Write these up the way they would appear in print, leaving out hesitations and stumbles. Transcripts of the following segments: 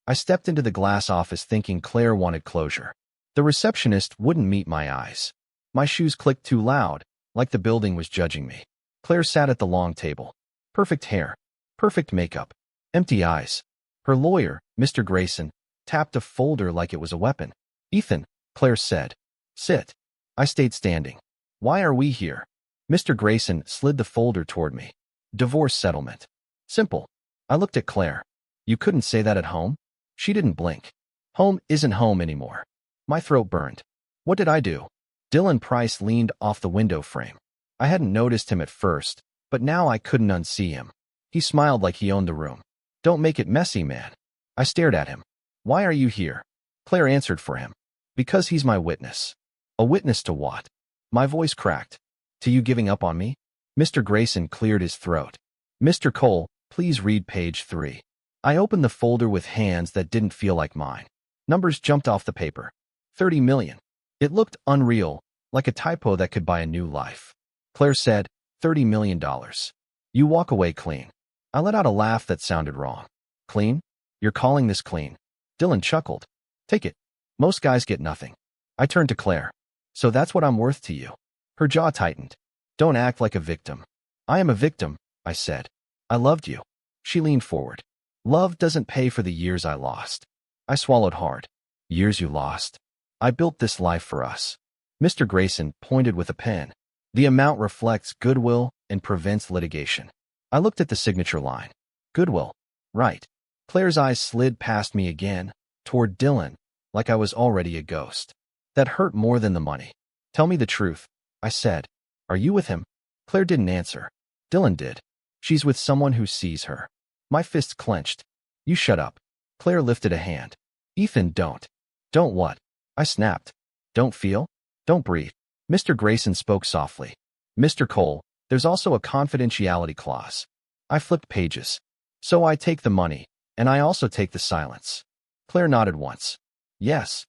I stepped into the glass office thinking Claire wanted closure. The receptionist wouldn't meet my eyes. My shoes clicked too loud, like the building was judging me. Claire sat at the long table. Perfect hair. Perfect makeup. Empty eyes. Her lawyer, Mr. Grayson, tapped a folder like it was a weapon. Ethan, Claire said. Sit. I stayed standing. Why are we here? Mr. Grayson slid the folder toward me. Divorce settlement. Simple. I looked at Claire. You couldn't say that at home? She didn't blink. Home isn't home anymore. My throat burned. What did I do? Dylan Price leaned off the window frame. I hadn't noticed him at first, but now I couldn't unsee him. He smiled like he owned the room. Don't make it messy, man. I stared at him. Why are you here? Claire answered for him. Because he's my witness. A witness to what? My voice cracked. To you giving up on me? Mr. Grayson cleared his throat. Mr. Cole, please read page 3. I opened the folder with hands that didn't feel like mine. Numbers jumped off the paper. 30 million. It looked unreal, like a typo that could buy a new life. Claire said, $30 million. You walk away clean. I let out a laugh that sounded wrong. Clean? You're calling this clean? Dylan chuckled. Take it. Most guys get nothing. I turned to Claire. So that's what I'm worth to you. Her jaw tightened. Don't act like a victim. I am a victim, I said. I loved you. She leaned forward. Love doesn't pay for the years I lost. I swallowed hard. Years you lost. I built this life for us. Mr. Grayson pointed with a pen. The amount reflects goodwill and prevents litigation. I looked at the signature line. Goodwill. Right. Claire's eyes slid past me again, toward Dylan, like I was already a ghost. That hurt more than the money. Tell me the truth, I said. Are you with him? Claire didn't answer. Dylan did. She's with someone who sees her. My fists clenched. You shut up. Claire lifted a hand. Ethan, don't. Don't what? I snapped. Don't feel? Don't breathe. Mr. Grayson spoke softly. Mr. Cole, there's also a confidentiality clause. I flipped pages. So I take the money, and I also take the silence. Claire nodded once. Yes.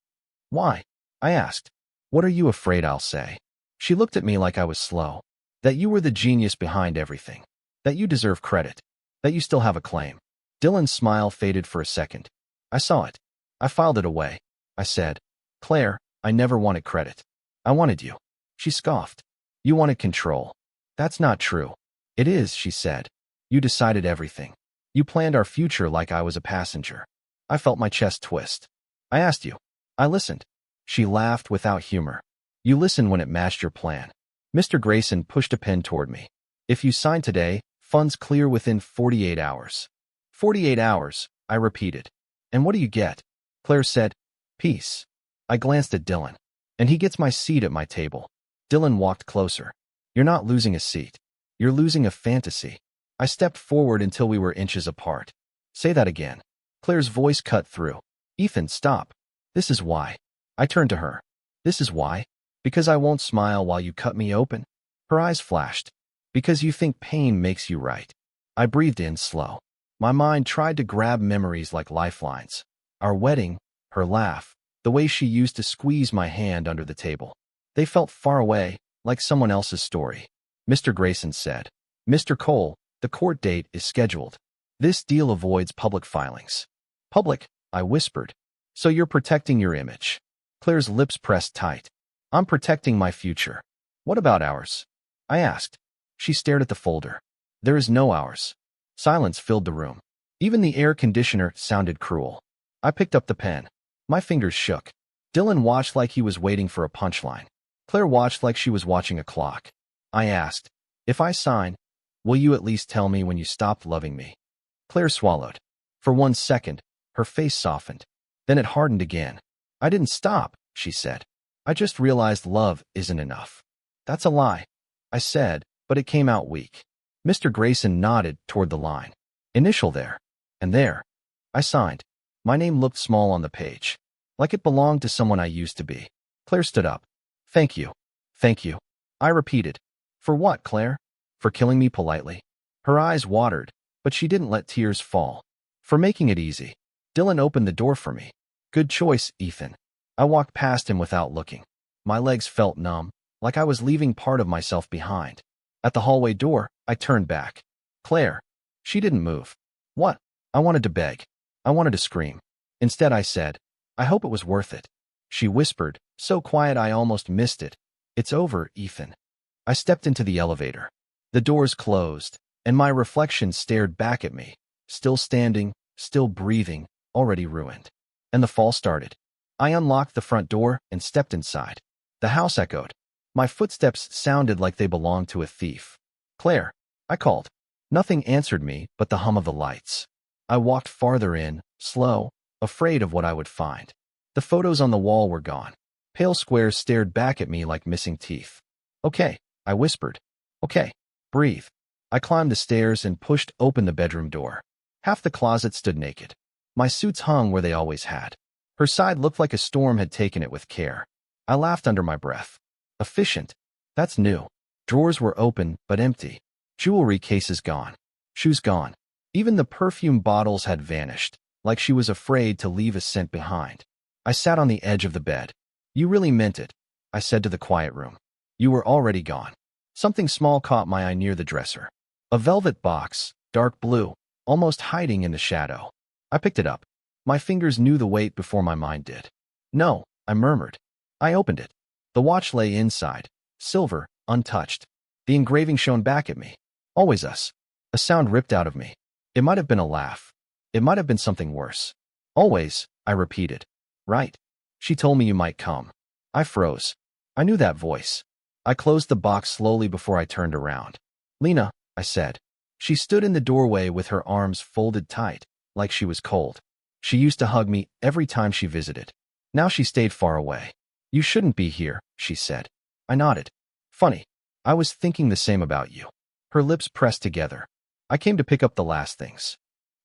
Why? I asked. What are you afraid I'll say? She looked at me like I was slow. That you were the genius behind everything. That you deserve credit. That you still have a claim. Dylan's smile faded for a second. I saw it. I filed it away. I said, Claire, I never wanted credit. I wanted you. She scoffed. You wanted control. That's not true. It is, she said. You decided everything. You planned our future like I was a passenger. I felt my chest twist. I asked you. I listened. She laughed without humor. You listened when it matched your plan. Mr. Grayson pushed a pen toward me. If you sign today, funds clear within 48 hours. 48 hours, I repeated. And what do you get? Claire said, peace. I glanced at Dylan. And he gets my seat at my table. Dylan walked closer. You're not losing a seat. You're losing a fantasy. I stepped forward until we were inches apart. Say that again. Claire's voice cut through. Ethan, stop. This is why. I turned to her. This is why? Because I won't smile while you cut me open? Her eyes flashed. Because you think pain makes you right. I breathed in slow. My mind tried to grab memories like lifelines. Our wedding, her laugh, the way she used to squeeze my hand under the table. They felt far away, like someone else's story. Mr. Grayson said, Mr. Cole, the court date is scheduled. This deal avoids public filings. Public, I whispered. So you're protecting your image. Claire's lips pressed tight. I'm protecting my future. What about ours? I asked. She stared at the folder. There is no ours. Silence filled the room. Even the air conditioner sounded cruel. I picked up the pen. My fingers shook. Dylan watched like he was waiting for a punchline. Claire watched like she was watching a clock. I asked, if I sign, will you at least tell me when you stopped loving me? Claire swallowed. For 1 second, her face softened. Then it hardened again. I didn't stop, she said. I just realized love isn't enough. That's a lie, I said, but it came out weak. Mr. Grayson nodded toward the line. Initial there. And there. I signed. My name looked small on the page, like it belonged to someone I used to be. Claire stood up. Thank you. Thank you. I repeated. For what, Claire? For killing me politely? Her eyes watered, but she didn't let tears fall. For making it easy. Dylan opened the door for me. Good choice, Ethan. I walked past him without looking. My legs felt numb, like I was leaving part of myself behind. At the hallway door, I turned back. Claire. She didn't move. What? I wanted to beg. I wanted to scream. Instead, I said, I hope it was worth it. She whispered, so quiet I almost missed it. It's over, Ethan. I stepped into the elevator. The doors closed, and my reflection stared back at me, still standing, still breathing, already ruined. And the fall started. I unlocked the front door and stepped inside. The house echoed. My footsteps sounded like they belonged to a thief. Claire, I called. Nothing answered me but the hum of the lights. I walked farther in, slow, afraid of what I would find. The photos on the wall were gone. Pale squares stared back at me like missing teeth. Okay, I whispered. Okay, breathe. I climbed the stairs and pushed open the bedroom door. Half the closet stood naked. My suits hung where they always had. Her side looked like a storm had taken it with care. I laughed under my breath. Efficient. That's new. Drawers were open, but empty. Jewelry cases gone. Shoes gone. Even the perfume bottles had vanished, like she was afraid to leave a scent behind. I sat on the edge of the bed. You really meant it, I said to the quiet room. You were already gone. Something small caught my eye near the dresser. A velvet box, dark blue, almost hiding in the shadow. I picked it up. My fingers knew the weight before my mind did. No, I murmured. I opened it. The watch lay inside, silver, untouched. The engraving shone back at me. Always us. A sound ripped out of me. It might have been a laugh. It might have been something worse. Always, I repeated. Right. She told me you might come. I froze. I knew that voice. I closed the box slowly before I turned around. Lena, I said. She stood in the doorway with her arms folded tight, like she was cold. She used to hug me every time she visited. Now she stayed far away. You shouldn't be here, she said. I nodded. Funny. I was thinking the same about you. Her lips pressed together. I came to pick up the last things.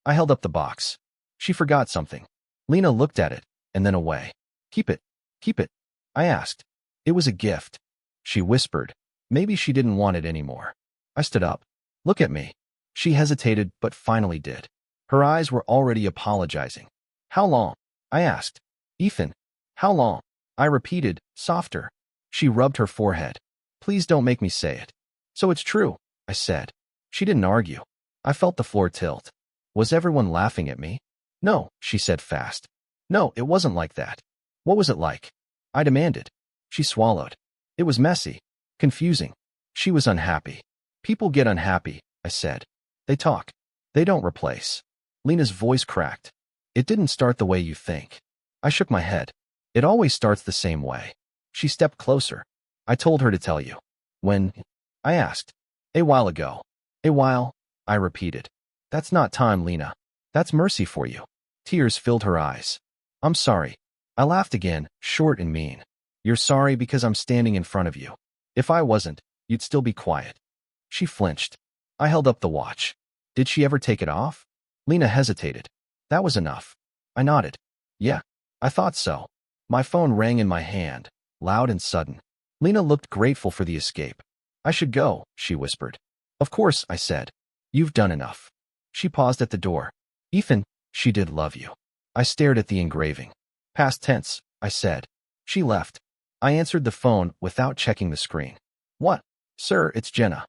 I held up the box. She forgot something. Lena looked at it, and then away. Keep it. Keep it. I asked. It was a gift. She whispered. Maybe she didn't want it anymore. I stood up. Look at me. She hesitated, but finally did. Her eyes were already apologizing. How long? I asked. Ethan. How long? I repeated, softer. She rubbed her forehead. Please don't make me say it. So it's true, I said. She didn't argue. I felt the floor tilt. Was everyone laughing at me? No, she said fast. No, it wasn't like that. What was it like? I demanded. She swallowed. It was messy. Confusing. She was unhappy. People get unhappy, I said. They talk. They don't replace. Lena's voice cracked. It didn't start the way you think. I shook my head. It always starts the same way. She stepped closer. I told her to tell you. When? I asked. A while ago. A while, I repeated. That's not time, Lena. That's mercy for you. Tears filled her eyes. I'm sorry. I laughed again, short and mean. You're sorry because I'm standing in front of you. If I wasn't, you'd still be quiet. She flinched. I held up the watch. Did she ever take it off? Lena hesitated. That was enough. I nodded. Yeah, I thought so. My phone rang in my hand, loud and sudden. Lena looked grateful for the escape. I should go, she whispered. Of course, I said. You've done enough. She paused at the door. Ethan, she did love you. I stared at the engraving. Past tense, I said. She left. I answered the phone without checking the screen. What? Sir, it's Jenna.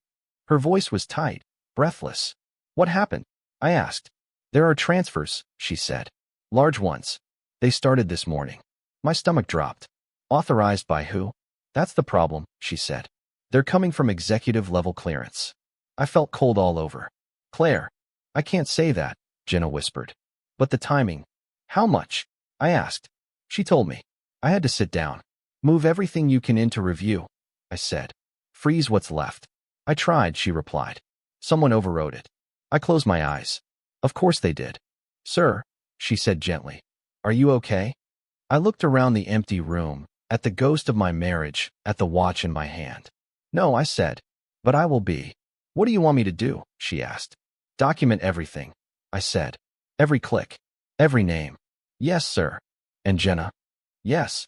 Her voice was tight, breathless. What happened? I asked. There are transfers, she said. Large ones. They started this morning. My stomach dropped. Authorized by who? That's the problem, she said. They're coming from executive-level clearance. I felt cold all over. Claire. I can't say that, Jenna whispered. But the timing. How much? I asked. She told me. I had to sit down. Move everything you can into review, I said. Freeze what's left. I tried, she replied. Someone overrode it. I closed my eyes. Of course they did. Sir, she said gently. Are you okay? I looked around the empty room, at the ghost of my marriage, at the watch in my hand. No, I said. But I will be. What do you want me to do? She asked. Document everything, I said. Every click. Every name. Yes, sir. And Jenna? Yes.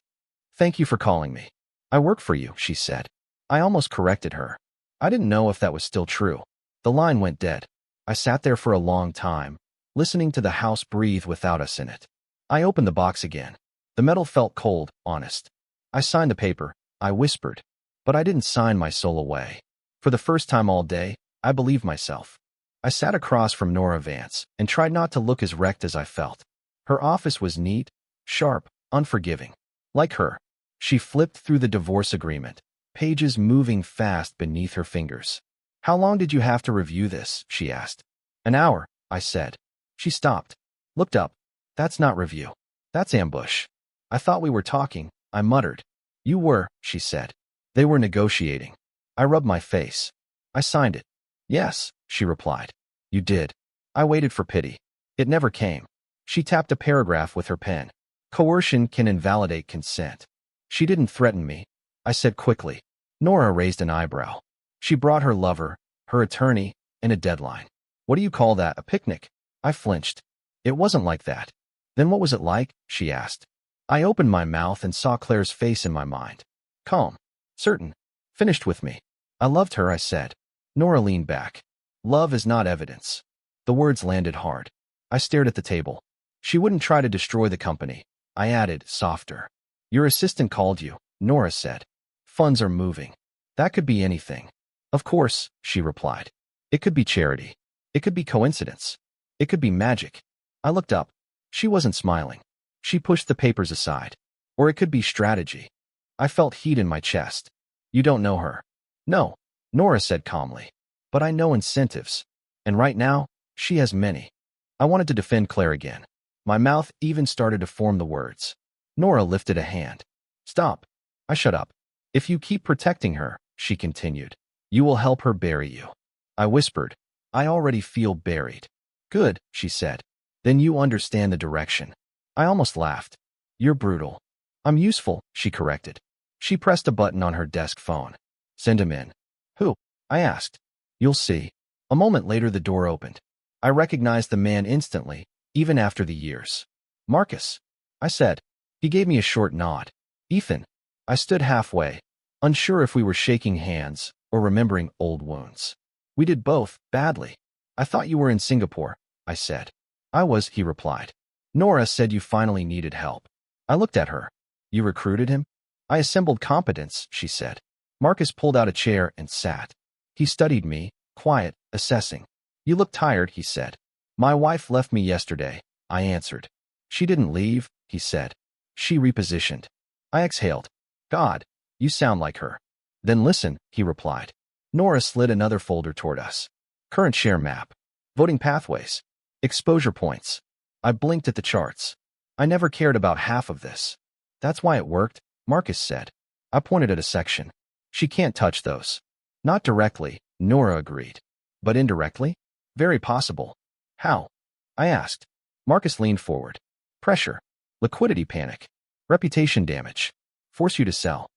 Thank you for calling me. I work for you, she said. I almost corrected her. I didn't know if that was still true. The line went dead. I sat there for a long time, listening to the house breathe without us in it. I opened the box again. The metal felt cold, honest. I signed the paper, I whispered. But I didn't sign my soul away. For the first time all day, I believed myself. I sat across from Nora Vance and tried not to look as wrecked as I felt. Her office was neat, sharp, unforgiving. Like her. She flipped through the divorce agreement, pages moving fast beneath her fingers. "How long did you have to review this?" she asked. "An hour," I said. She stopped, looked up. "That's not review. That's ambush." "I thought we were talking," I muttered. "You were," she said. "They were negotiating." I rubbed my face. "I signed it." "Yes," she replied. "You did." I waited for pity. It never came. She tapped a paragraph with her pen. "Coercion can invalidate consent." "She didn't threaten me," I said quickly. Nora raised an eyebrow. She brought her lover, her attorney, and a deadline. "What do you call that, a picnic?" I flinched. "It wasn't like that." "Then what was it like?" she asked. I opened my mouth and saw Claire's face in my mind. Calm. Certain. Finished with me. "I loved her," I said. Nora leaned back. "Love is not evidence." The words landed hard. I stared at the table. "She wouldn't try to destroy the company," I added, softer. "Your assistant called you," Nora said. "Funds are moving." "That could be anything." "Of course," she replied. "It could be charity. It could be coincidence. It could be magic." I looked up. She wasn't smiling. She pushed the papers aside. "Or it could be strategy." I felt heat in my chest. "You don't know her." "No," Nora said calmly. "But I know incentives. And right now, she has many." I wanted to defend Claire again. My mouth even started to form the words. Nora lifted a hand. "Stop." I shut up. "If you keep protecting her," she continued, "you will help her bury you." I whispered, "I already feel buried." "Good," she said. "Then you understand the direction." I almost laughed. "You're brutal." "I'm useful," she corrected. She pressed a button on her desk phone. "Send him in." "Who?" I asked. "You'll see." A moment later the door opened. I recognized the man instantly, even after the years. "Marcus," I said. He gave me a short nod. "Ethan." I stood halfway, unsure if we were shaking hands or remembering old wounds. "We did both, badly." "I thought you were in Singapore," I said. "I was," he replied. "Nora said you finally needed help." I looked at her. "You recruited him?" "I assembled competence," she said. Marcus pulled out a chair and sat. He studied me, quiet, assessing. "You look tired," he said. "My wife left me yesterday," I answered. "She didn't leave," he said. "She repositioned." I exhaled. "God, you sound like her." "Then listen," he replied. Nora slid another folder toward us. "Current share map. Voting pathways. Exposure points." I blinked at the charts. I never cared about half of this. "That's why it worked," Marcus said. I pointed at a section. "She can't touch those." "Not directly," Nora agreed. "But indirectly?" "Very possible." "How?" I asked. Marcus leaned forward. "Pressure. Liquidity panic. Reputation damage. Force you to sell."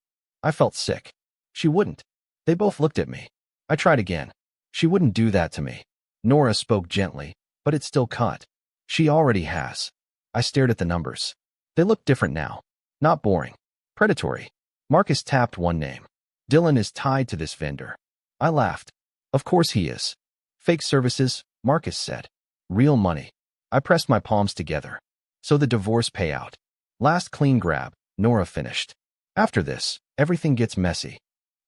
I felt sick. "She wouldn't." They both looked at me. I tried again. "She wouldn't do that to me." Nora spoke gently, but it still cut. "She already has." I stared at the numbers. They looked different now. Not boring. Predatory. Marcus tapped one name. "Dylan is tied to this vendor." I laughed. "Of course he is." "Fake services," Marcus said. "Real money." I pressed my palms together. "So the divorce payout." "Last clean grab," Nora finished. "After this, everything gets messy."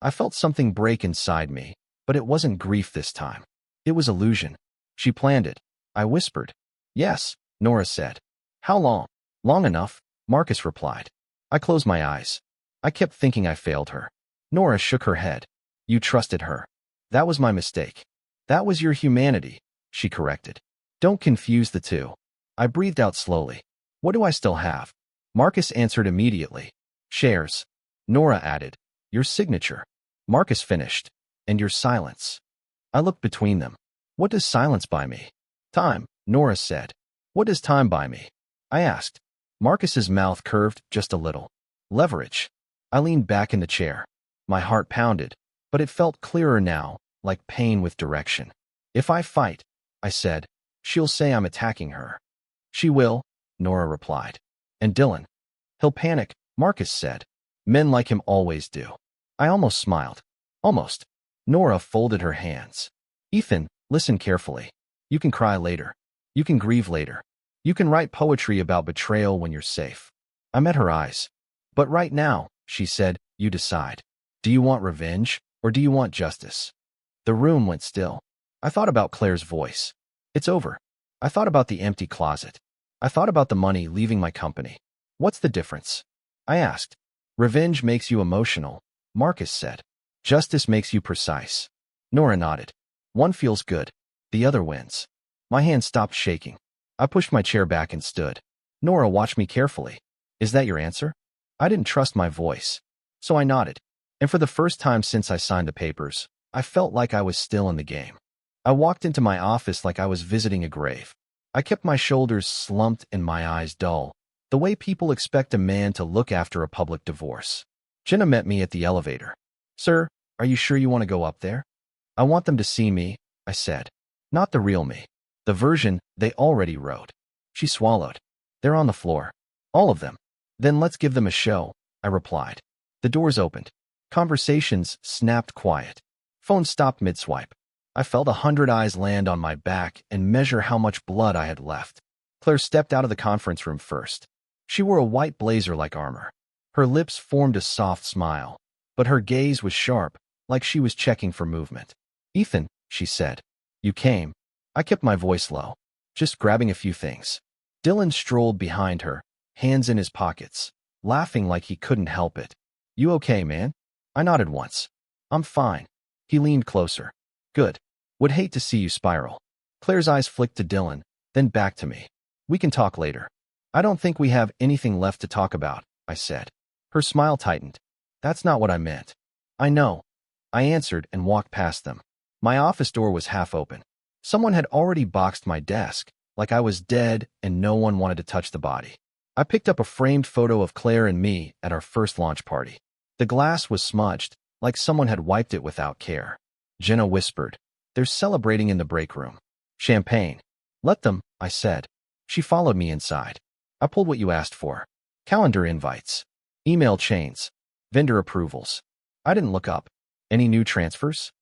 I felt something break inside me, but it wasn't grief this time. It was illusion. "She planned it," I whispered. "Yes," Nora said. "How long?" "Long enough," Marcus replied. I closed my eyes. I kept thinking I failed her. Nora shook her head. "You trusted her." "That was my mistake." "That was your humanity," she corrected. "Don't confuse the two." I breathed out slowly. "What do I still have?" Marcus answered immediately. "Shares." Nora added. "Your signature." Marcus finished. "And your silence." I looked between them. "What does silence buy me?" "Time," Nora said. "What does time buy me?" I asked. Marcus's mouth curved just a little. "Leverage." I leaned back in the chair. My heart pounded, but it felt clearer now, like pain with direction. "If I fight," I said, "she'll say I'm attacking her." "She will," Nora replied. "And Dylan?" "He'll panic," Marcus said. "Men like him always do." I almost smiled. Almost. Nora folded her hands. "Ethan, listen carefully. You can cry later. You can grieve later. You can write poetry about betrayal when you're safe." I met her eyes. "But right now," she said, "you decide. Do you want revenge, or do you want justice?" The room went still. I thought about Claire's voice. "It's over." I thought about the empty closet. I thought about the money leaving my company. What's the difference? I asked. Revenge makes you emotional, Marcus said. Justice makes you precise. Nora nodded. One feels good. The other wins. My hand stopped shaking. I pushed my chair back and stood. Nora watched me carefully. Is that your answer? I didn't trust my voice, so I nodded. And for the first time since I signed the papers, I felt like I was still in the game. I walked into my office like I was visiting a grave. I kept my shoulders slumped and my eyes dull, the way people expect a man to look after a public divorce. Jenna met me at the elevator. Sir, are you sure you want to go up there? I want them to see me, I said. Not the real me. The version they already wrote. She swallowed. They're on the floor. All of them. Then let's give them a show, I replied. The doors opened. Conversations snapped quiet. Phone stopped mid-swipe. I felt 100 eyes land on my back and measure how much blood I had left. Claire stepped out of the conference room first. She wore a white blazer like armor. Her lips formed a soft smile, but her gaze was sharp, like she was checking for movement. Ethan, she said. You came. I kept my voice low, just grabbing a few things. Dylan strolled behind her, hands in his pockets, laughing like he couldn't help it. You okay, man? I nodded once. I'm fine. He leaned closer. Good. Would hate to see you spiral. Claire's eyes flicked to Dylan, then back to me. We can talk later. I don't think we have anything left to talk about, I said. Her smile tightened. That's not what I meant. I know. I answered and walked past them. My office door was half open. Someone had already boxed my desk, like I was dead and no one wanted to touch the body. I picked up a framed photo of Claire and me at our first launch party. The glass was smudged, like someone had wiped it without care. Jenna whispered, They're celebrating in the break room. Champagne. Let them, I said. She followed me inside. I pulled what you asked for. Calendar invites. Email chains. Vendor approvals. I didn't look up. Any new transfers?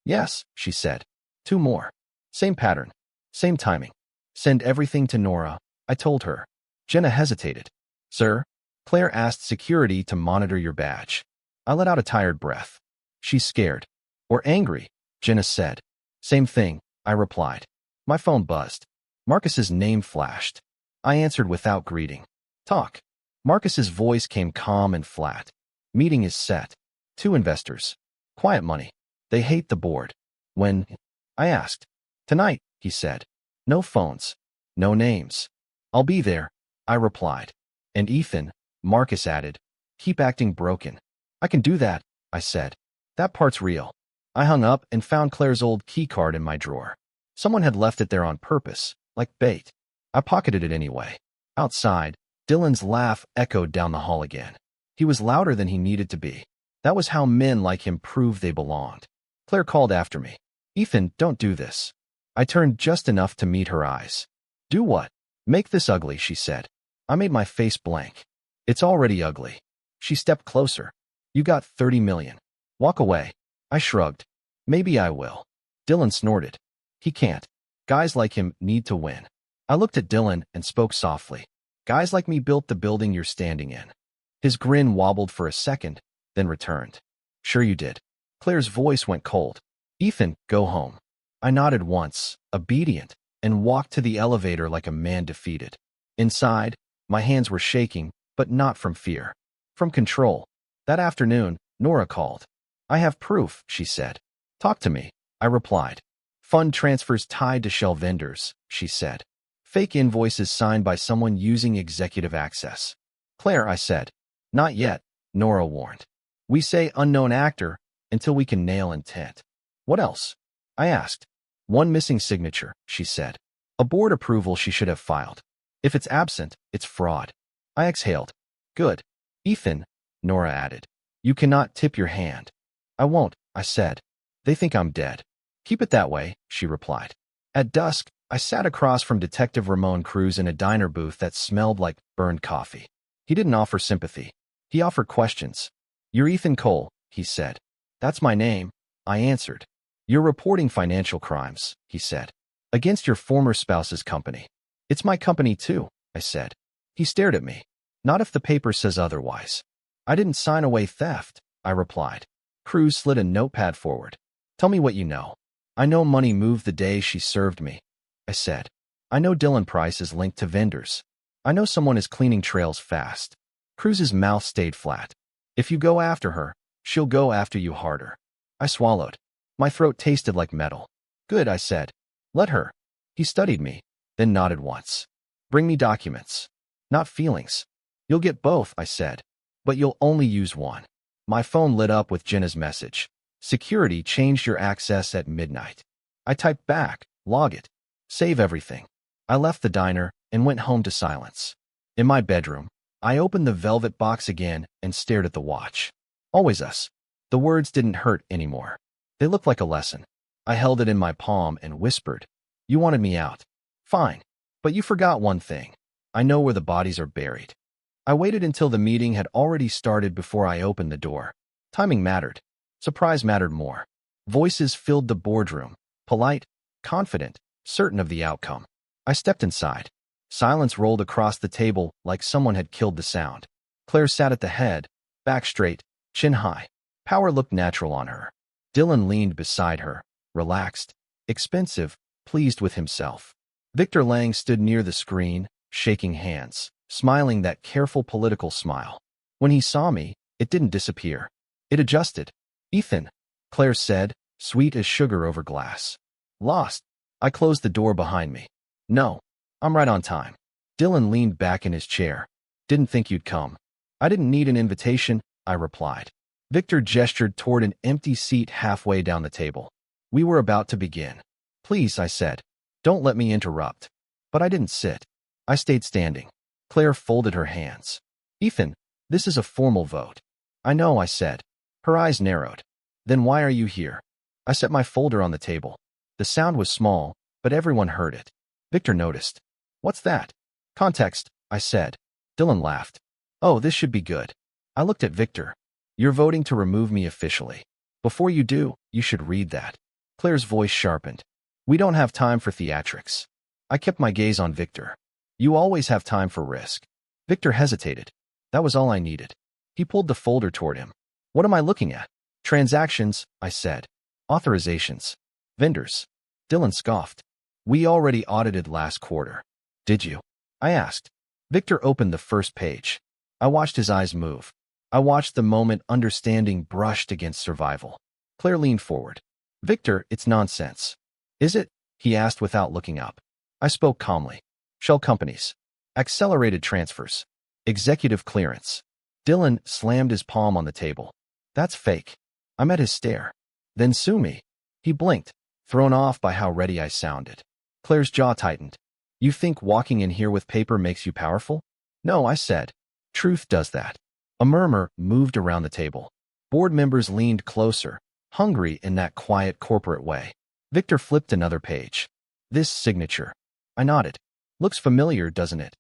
Yes, she said. 2 more. Same pattern. Same timing. Send everything to Nora, I told her. Jenna hesitated. Sir? Claire asked security to monitor your badge. I let out a tired breath. She's scared. Or angry, Jenna said. Same thing, I replied. My phone buzzed. Marcus's name flashed. I answered without greeting. Talk. Marcus's voice came calm and flat. Meeting is set. 2 investors. Quiet money. They hate the board. When? I asked. Tonight, he said. No phones. No names. I'll be there, I replied. And Ethan, Marcus added. Keep acting broken. I can do that, I said. That part's real. I hung up and found Claire's old key card in my drawer. Someone had left it there on purpose, like bait. I pocketed it anyway. Outside, Dylan's laugh echoed down the hall again. He was louder than he needed to be. That was how men like him proved they belonged. Claire called after me. Ethan, don't do this. I turned just enough to meet her eyes. Do what? Make this ugly, she said. I made my face blank. It's already ugly. She stepped closer. You got 30 million. Walk away. I shrugged. Maybe I will. Dylan snorted. He can't. Guys like him need to win. I looked at Dylan and spoke softly. Guys like me built the building you're standing in. His grin wobbled for a second, then returned. Sure you did. Claire's voice went cold. Ethan, go home. I nodded once, obedient, and walked to the elevator like a man defeated. Inside, my hands were shaking, but not from fear. From control. That afternoon, Nora called. I have proof, she said. Talk to me, I replied. Fund transfers tied to shell vendors, she said. Fake invoices signed by someone using executive access. Claire, I said. Not yet, Nora warned. We say unknown actor until we can nail intent. What else? I asked. 1 missing signature, she said. A board approval she should have filed. If it's absent, it's fraud. I exhaled. Good. Ethan, Nora added. You cannot tip your hand. I won't, I said. They think I'm dead. Keep it that way, she replied. At dusk, I sat across from Detective Ramon Cruz in a diner booth that smelled like burned coffee. He didn't offer sympathy. He offered questions. You're Ethan Cole, he said. That's my name, I answered. You're reporting financial crimes, he said. Against your former spouse's company. It's my company too, I said. He stared at me. Not if the paper says otherwise. I didn't sign away theft, I replied. Cruz slid a notepad forward. Tell me what you know. I know money moved the day she served me, I said. I know Dylan Price is linked to vendors, I know someone is cleaning trails fast. Cruz's mouth stayed flat. If you go after her, she'll go after you harder. I swallowed. My throat tasted like metal. Good, I said. Let her. He studied me, then nodded once. Bring me documents. Not feelings. You'll get both, I said. But you'll only use one. My phone lit up with Jenna's message. Security changed your access at midnight. I typed back, log it. Save everything. I left the diner and went home to silence. In my bedroom, I opened the velvet box again and stared at the watch. Always us. The words didn't hurt anymore. They looked like a lesson. I held it in my palm and whispered, "You wanted me out. Fine. But you forgot one thing. I know where the bodies are buried." I waited until the meeting had already started before I opened the door. Timing mattered. Surprise mattered more. Voices filled the boardroom, polite, confident, certain of the outcome. I stepped inside. Silence rolled across the table like someone had killed the sound. Claire sat at the head, back straight, chin high. Power looked natural on her. Dylan leaned beside her, relaxed, expensive, pleased with himself. Victor Lang stood near the screen, shaking hands, smiling that careful political smile. When he saw me, it didn't disappear. It adjusted. "Ethan," Claire said, sweet as sugar over glass. "Lost." I closed the door behind me. "No, I'm right on time." Dylan leaned back in his chair. "Didn't think you'd come." "I didn't need an invitation," I replied. Victor gestured toward an empty seat halfway down the table. We were about to begin. "Please," I said. "Don't let me interrupt." But I didn't sit. I stayed standing. Claire folded her hands. "Ethan, this is a formal vote." "I know," I said. Her eyes narrowed. "Then why are you here?" I set my folder on the table. The sound was small, but everyone heard it. Victor noticed. "What's that?" "Context," I said. Dylan laughed. "Oh, this should be good." I looked at Victor. "You're voting to remove me officially. Before you do, you should read that." Claire's voice sharpened. "We don't have time for theatrics." I kept my gaze on Victor. "You always have time for risk." Victor hesitated. That was all I needed. He pulled the folder toward him. "What am I looking at?" "Transactions," I said. "Authorizations. Vendors." Dylan scoffed. "We already audited last quarter." "Did you?" I asked. Victor opened the first page. I watched his eyes move. I watched the moment understanding brushed against survival. Claire leaned forward. "Victor, it's nonsense." "Is it?" he asked without looking up. I spoke calmly. "Shell companies. Accelerated transfers. Executive clearance." Dylan slammed his palm on the table. "That's fake." I met his stare. "Then sue me." He blinked, thrown off by how ready I sounded. Claire's jaw tightened. "You think walking in here with paper makes you powerful?" "No," I said. "Truth does that." A murmur moved around the table. Board members leaned closer, hungry in that quiet corporate way. Victor flipped another page. "This signature." I nodded. "Looks familiar, doesn't it?"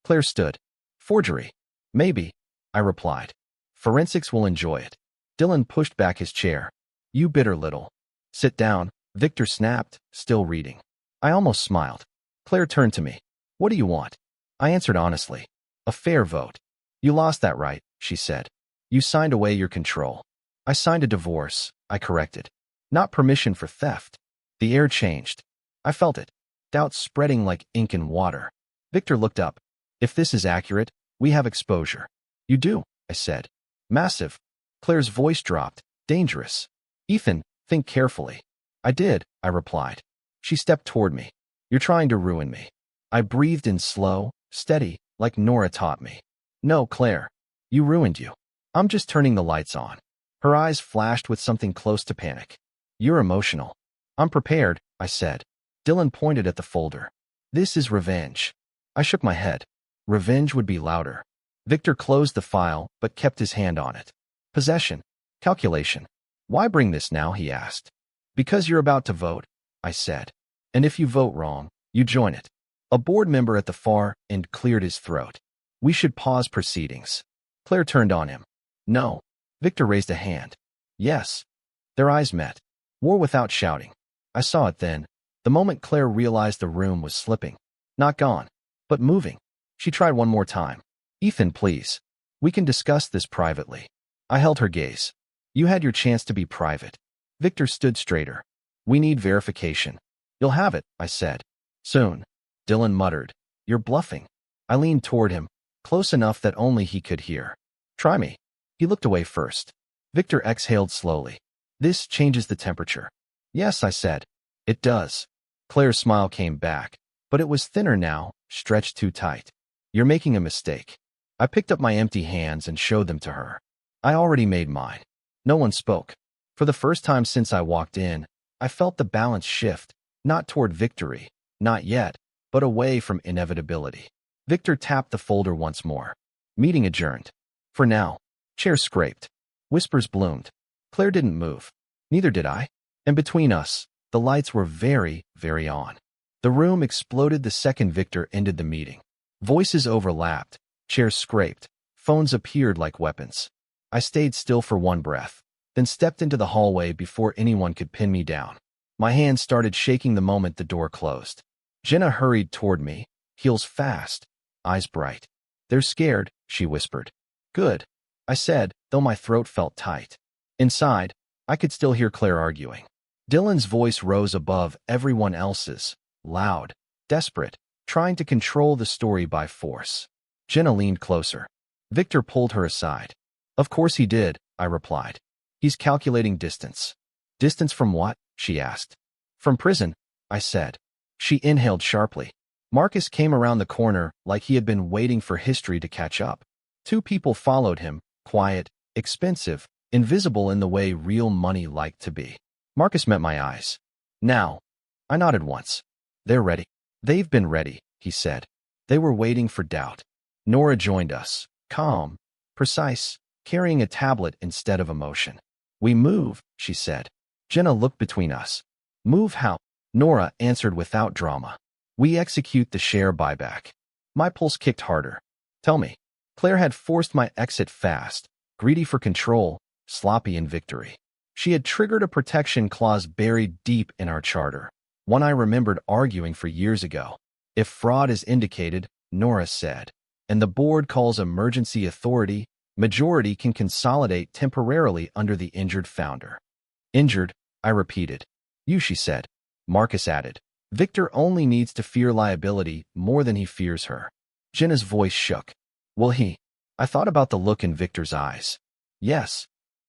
Claire stood. "Forgery." "Maybe," I replied. "Forensics will enjoy it." Dylan pushed back his chair. "You bitter little." "Sit down," Victor snapped, still reading. I almost smiled. Claire turned to me. "What do you want?" I answered honestly. "A fair vote." "You lost that right," she said. "You signed away your control." "I signed a divorce," I corrected. "Not permission for theft." The air changed. I felt it. Doubt spreading like ink in water. Victor looked up. "If this is accurate, we have exposure." "You do," I said. "Massive." Claire's voice dropped. "Dangerous." "Ethan, think carefully." "I did," I replied. She stepped toward me. "You're trying to ruin me." I breathed in slow, steady, like Nora taught me. "No, Claire. You ruined you. I'm just turning the lights on." Her eyes flashed with something close to panic. "You're emotional." "I'm prepared," I said. Dylan pointed at the folder. "This is revenge." I shook my head. Revenge would be louder. Victor closed the file, but kept his hand on it. "Possession. Calculation." "Why bring this now?" he asked. "Because you're about to vote," I said. "And if you vote wrong, you join it." A board member at the far end cleared his throat. "We should pause proceedings." Claire turned on him. "No." Victor raised a hand. "Yes." Their eyes met. War without shouting. I saw it then, the moment Claire realized the room was slipping. Not gone, but moving. She tried one more time. "Ethan, please. We can discuss this privately." I held her gaze. "You had your chance to be private." Victor stood straighter. "We need verification." "You'll have it," I said. "Soon." Dylan muttered. "You're bluffing." I leaned toward him, close enough that only he could hear. Try me. He looked away first. Victor exhaled slowly. This changes the temperature. Yes, I said. It does. Claire's smile came back, but it was thinner now, stretched too tight. You're making a mistake. I picked up my empty hands and showed them to her. I already made mine. No one spoke. For the first time since I walked in, I felt the balance shift, not toward victory, not yet, but away from inevitability. Victor tapped the folder once more. Meeting adjourned. For now. Chair scraped. Whispers bloomed. Claire didn't move. Neither did I. And between us, the lights were very, very on. The room exploded the second Victor ended the meeting. Voices overlapped. Chairs scraped. Phones appeared like weapons. I stayed still for one breath, then stepped into the hallway before anyone could pin me down. My hands started shaking the moment the door closed. Jenna hurried toward me, heels fast, eyes bright. They're scared, she whispered. Good, I said, though my throat felt tight. Inside, I could still hear Claire arguing. Dylan's voice rose above everyone else's, loud, desperate, trying to control the story by force. Jenna leaned closer. Victor pulled her aside. Of course he did, I replied. He's calculating distance. Distance from what? She asked. From prison, I said. She inhaled sharply. Marcus came around the corner like he had been waiting for history to catch up. Two people followed him, quiet, expensive, invisible in the way real money liked to be. Marcus met my eyes. Now. I nodded once. They're ready. They've been ready, he said. They were waiting for doubt. Nora joined us, calm, precise, carrying a tablet instead of emotion. We move, she said. Jenna looked between us. Move how? Nora answered without drama. We execute the share buyback. My pulse kicked harder. Tell me. Claire had forced my exit fast, greedy for control, sloppy in victory. She had triggered a protection clause buried deep in our charter, one I remembered arguing for years ago. If fraud is indicated, Nora said, and the board calls emergency authority, majority can consolidate temporarily under the injured founder. Injured, I repeated. You, she said. Marcus added. Victor only needs to fear liability more than he fears her. Jenna's voice shook. Will he? I thought about the look in Victor's eyes. Yes.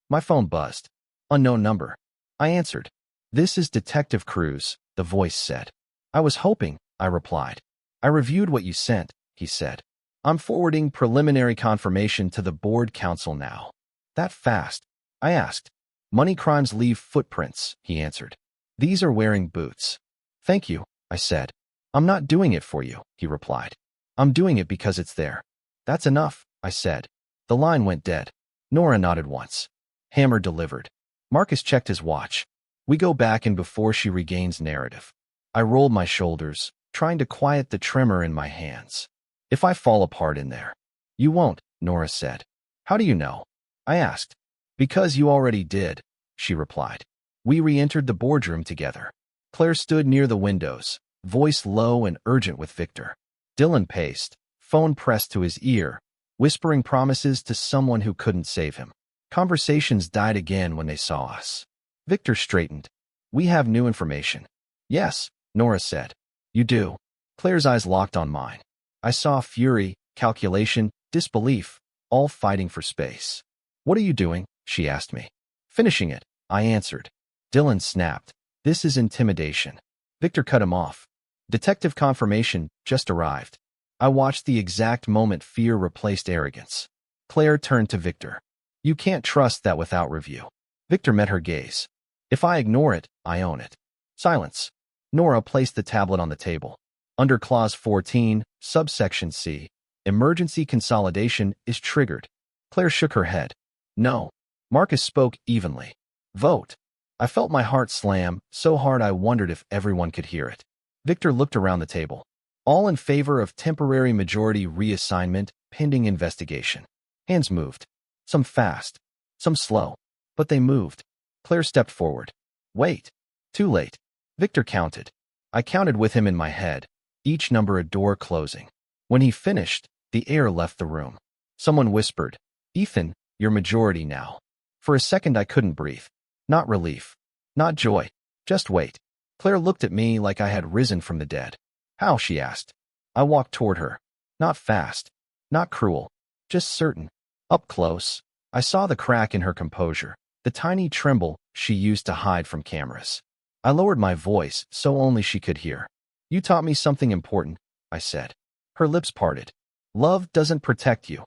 My phone buzzed. Unknown number. I answered. This is Detective Cruz, the voice said. I was hoping, I replied. I reviewed what you sent, he said. I'm forwarding preliminary confirmation to the board council now. That fast? I asked. Money crimes leave footprints, he answered. These are wearing boots. Thank you, I said. I'm not doing it for you, he replied. I'm doing it because it's there. That's enough, I said. The line went dead. Nora nodded once. Hammer delivered. Marcus checked his watch. We go back and before she regains narrative. I rolled my shoulders, trying to quiet the tremor in my hands. If I fall apart in there. You won't, Nora said. How do you know? I asked. Because you already did, she replied. We re-entered the boardroom together. Claire stood near the windows, voice low and urgent with Victor. Dylan paced, phone pressed to his ear, whispering promises to someone who couldn't save him. Conversations died again when they saw us. Victor straightened. We have new information. Yes, Nora said. You do. Claire's eyes locked on mine. I saw fury, calculation, disbelief, all fighting for space. What are you doing? She asked me. Finishing it, I answered. Dylan snapped. This is intimidation. Victor cut him off. Detective confirmation just arrived. I watched the exact moment fear replaced arrogance. Claire turned to Victor. You can't trust that without review. Victor met her gaze. If I ignore it, I own it. Silence. Nora placed the tablet on the table. Under Clause 14, subsection C, emergency consolidation is triggered. Claire shook her head. No. Marcus spoke evenly. Vote. I felt my heart slam, so hard I wondered if everyone could hear it. Victor looked around the table. All in favor of temporary majority reassignment, pending investigation. Hands moved. Some fast, some slow, but they moved. Claire stepped forward. Wait. Too late. Victor counted. I counted with him in my head, each number a door closing. When he finished, the air left the room. Someone whispered, Ethan, you're majority now. For a second I couldn't breathe. Not relief. Not joy. Just wait. Claire looked at me like I had risen from the dead. How? She asked. I walked toward her. Not fast, not cruel, just certain. Up close, I saw the crack in her composure, the tiny tremble she used to hide from cameras. I lowered my voice so only she could hear. You taught me something important, I said. Her lips parted. Love doesn't protect you,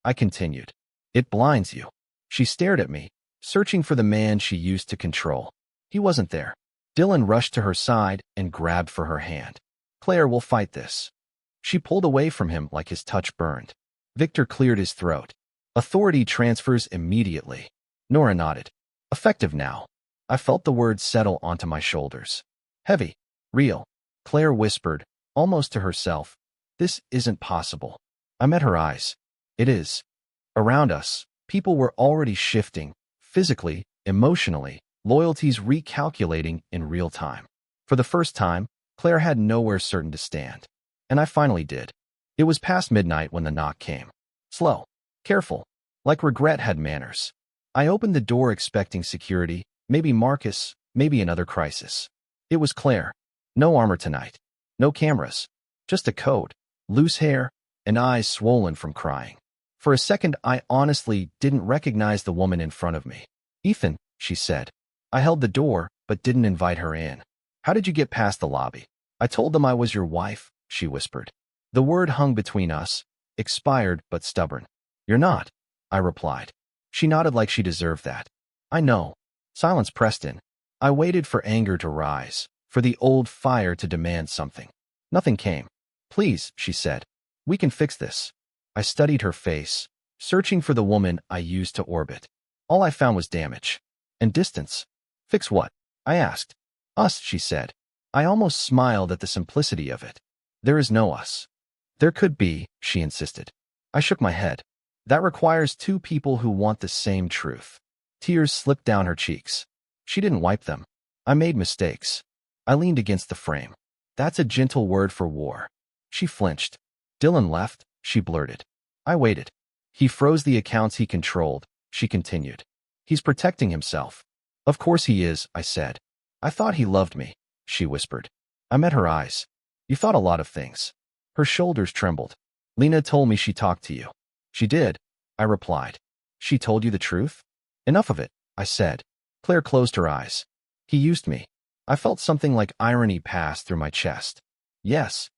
I continued. It blinds you. She stared at me, searching for the man she used to control. He wasn't there. Dylan rushed to her side and grabbed for her hand. Claire will fight this. She pulled away from him like his touch burned. Victor cleared his throat. Authority transfers immediately. Nora nodded. Effective now. I felt the words settle onto my shoulders. Heavy. Real. Claire whispered, almost to herself. This isn't possible. I met her eyes. It is. Around us, people were already shifting, physically, emotionally, loyalties recalculating in real time. For the first time, Claire had nowhere certain to stand. And I finally did. It was past midnight when the knock came. Slow. Careful. Like regret had manners. I opened the door expecting security, maybe Marcus, maybe another crisis. It was Claire. No armor tonight. No cameras. Just a coat, loose hair, and eyes swollen from crying. For a second, I honestly didn't recognize the woman in front of me. Ethan, she said. I held the door, but didn't invite her in. How did you get past the lobby? I told them I was your wife, she whispered. The word hung between us, expired but stubborn. You're not, I replied. She nodded like she deserved that. I know. Silence pressed in. I waited for anger to rise, for the old fire to demand something. Nothing came. Please, she said. We can fix this. I studied her face, searching for the woman I used to orbit. All I found was damage. And distance. Fix what? I asked. Us, she said. I almost smiled at the simplicity of it. There is no us. There could be, she insisted. I shook my head. That requires two people who want the same truth. Tears slipped down her cheeks. She didn't wipe them. I made mistakes. I leaned against the frame. That's a gentle word for war. She flinched. Dylan left, she blurted. I waited. He froze the accounts he controlled, she continued. He's protecting himself. Of course he is, I said. I thought he loved me, she whispered. I met her eyes. You thought a lot of things. Her shoulders trembled. Lena told me she talked to you. She did, I replied. She told you the truth? Enough of it, I said. Claire closed her eyes. He used me. I felt something like irony pass through my chest. Yes.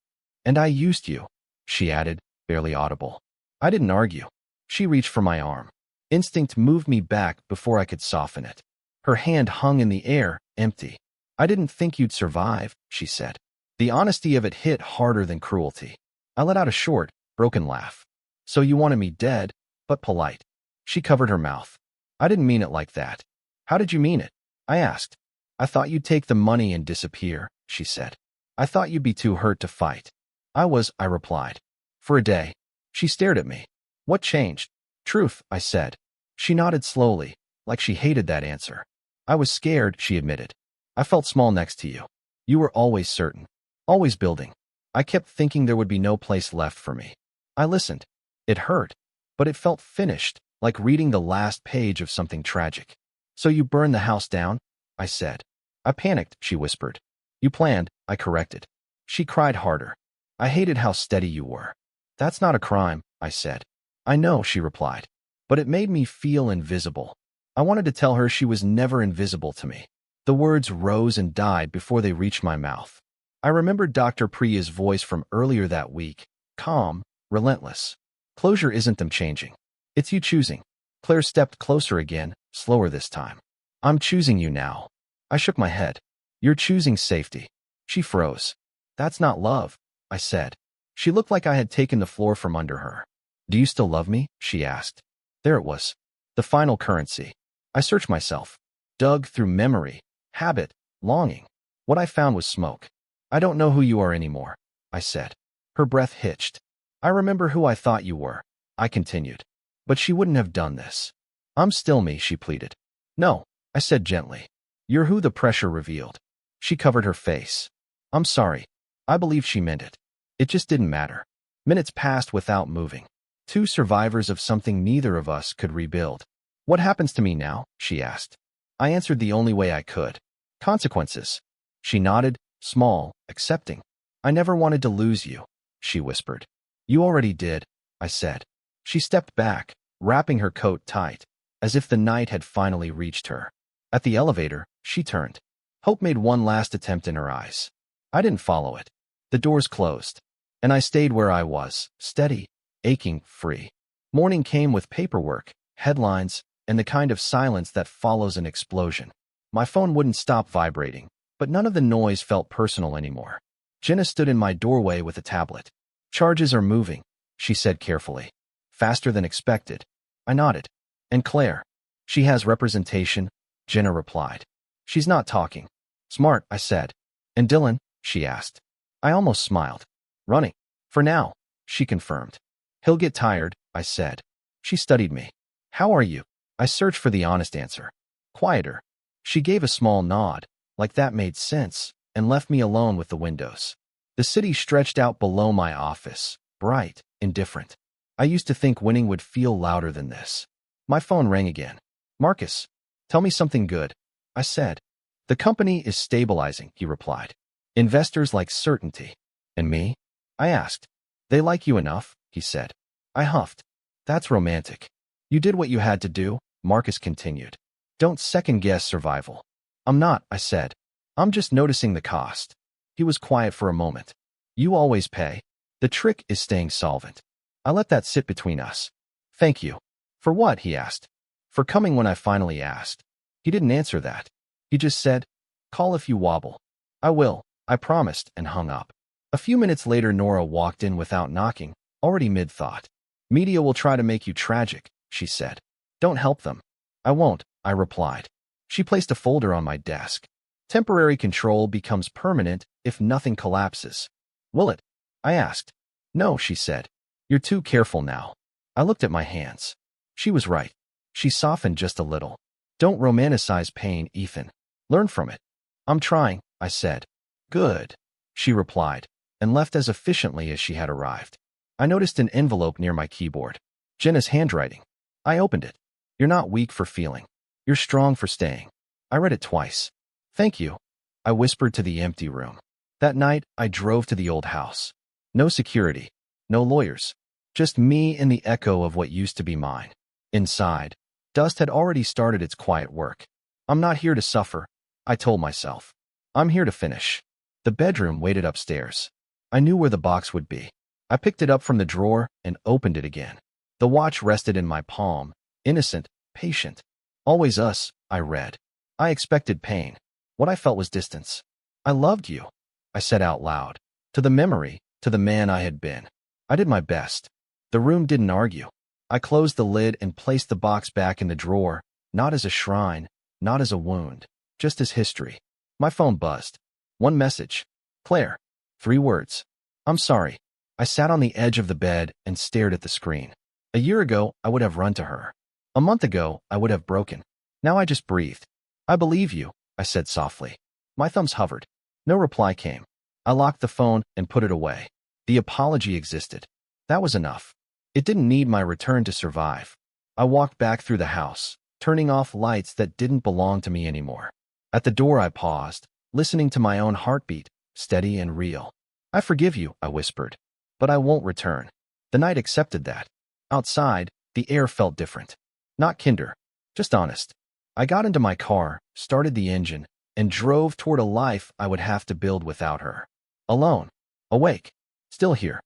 And I used you, she added, barely audible. I didn't argue. She reached for my arm. Instinct moved me back before I could soften it. Her hand hung in the air, empty. I didn't think you'd survive, she said. The honesty of it hit harder than cruelty. I let out a short, broken laugh. So you wanted me dead, but polite. She covered her mouth. I didn't mean it like that. How did you mean it? I asked. I thought you'd take the money and disappear, she said. I thought you'd be too hurt to fight. I replied. For a day. She stared at me. What changed? Truth, I said. She nodded slowly, like she hated that answer. I was scared, she admitted. I felt small next to you. You were always certain. Always building. I kept thinking there would be no place left for me. I listened. It hurt, but it felt finished, like reading the last page of something tragic. So you burned the house down? I said. I panicked, she whispered. You planned, I corrected. She cried harder. I hated how steady you were. That's not a crime, I said. I know, she replied. But it made me feel invisible. I wanted to tell her she was never invisible to me. The words rose and died before they reached my mouth. I remembered Dr. Priya's voice from earlier that week, calm, relentless. Closure isn't them changing. It's you choosing. Claire stepped closer again, slower this time. I'm choosing you now. I shook my head. You're choosing safety. She froze. That's not love, I said. She looked like I had taken the floor from under her. Do you still love me? She asked. There it was. The final currency. I searched myself. Dug through memory, habit, longing. What I found was smoke. I don't know who you are anymore, I said. Her breath hitched. I remember who I thought you were, I continued. But she wouldn't have done this. I'm still me, she pleaded. No, I said gently. You're who the pressure revealed. She covered her face. I'm sorry. I believe she meant it. It just didn't matter. Minutes passed without moving. Two survivors of something neither of us could rebuild. What happens to me now? She asked. I answered the only way I could. Consequences. She nodded, small, accepting. I never wanted to lose you, she whispered. You already did, I said. She stepped back, wrapping her coat tight, as if the night had finally reached her. At the elevator, she turned. Hope made one last attempt in her eyes. I didn't follow it. The doors closed, and I stayed where I was, steady, aching, free. Morning came with paperwork, headlines, and the kind of silence that follows an explosion. My phone wouldn't stop vibrating, but none of the noise felt personal anymore. Jenna stood in my doorway with a tablet. Charges are moving, she said carefully. Faster than expected. I nodded. And Claire? She has representation, Jenna replied. She's not talking. Smart, I said. And Dylan? She asked. I almost smiled. Running. For now, she confirmed. He'll get tired, I said. She studied me. How are you? I searched for the honest answer. Quieter. She gave a small nod, like that made sense, and left me alone with the windows. The city stretched out below my office, bright, indifferent. I used to think winning would feel louder than this. My phone rang again. Marcus, tell me something good, I said. The company is stabilizing, he replied. Investors like certainty. And me? I asked. They like you enough, he said. I huffed. That's romantic. You did what you had to do, Marcus continued. Don't second-guess survival. I'm not, I said. I'm just noticing the cost. He was quiet for a moment. You always pay. The trick is staying solvent. I let that sit between us. Thank you. For what? He asked. For coming when I finally asked. He didn't answer that. He just said, call if you wobble. I will, I promised, and hung up. A few minutes later, Nora walked in without knocking, already mid-thought. Media will try to make you tragic, she said. Don't help them. I won't, I replied. She placed a folder on my desk. Temporary control becomes permanent if nothing collapses. Will it? I asked. No, she said. You're too careful now. I looked at my hands. She was right. She softened just a little. Don't romanticize pain, Ethan. Learn from it. I'm trying, I said. Good, she replied, and left as efficiently as she had arrived. I noticed an envelope near my keyboard. Jenna's handwriting. I opened it. You're not weak for feeling. You're strong for staying. I read it twice. Thank you, I whispered to the empty room. That night, I drove to the old house. No security, no lawyers, just me and the echo of what used to be mine. Inside, dust had already started its quiet work. I'm not here to suffer, I told myself. I'm here to finish. The bedroom waited upstairs. I knew where the box would be. I picked it up from the drawer and opened it again. The watch rested in my palm, innocent, patient. Always us, I read. I expected pain. What I felt was distance. I loved you, I said out loud. To the memory, to the man I had been. I did my best. The room didn't argue. I closed the lid and placed the box back in the drawer, not as a shrine, not as a wound, just as history. My phone buzzed. One message. Claire. 3 words. I'm sorry. I sat on the edge of the bed and stared at the screen. A year ago, I would have run to her. A month ago, I would have broken. Now I just breathed. I believe you, I said softly. My thumbs hovered. No reply came. I locked the phone and put it away. The apology existed. That was enough. It didn't need my return to survive. I walked back through the house, turning off lights that didn't belong to me anymore. At the door, I paused, listening to my own heartbeat, steady and real. I forgive you, I whispered. But I won't return. The night accepted that. Outside, the air felt different. Not kinder, just honest. I got into my car, started the engine, and drove toward a life I would have to build without her. Alone. Awake. Still here.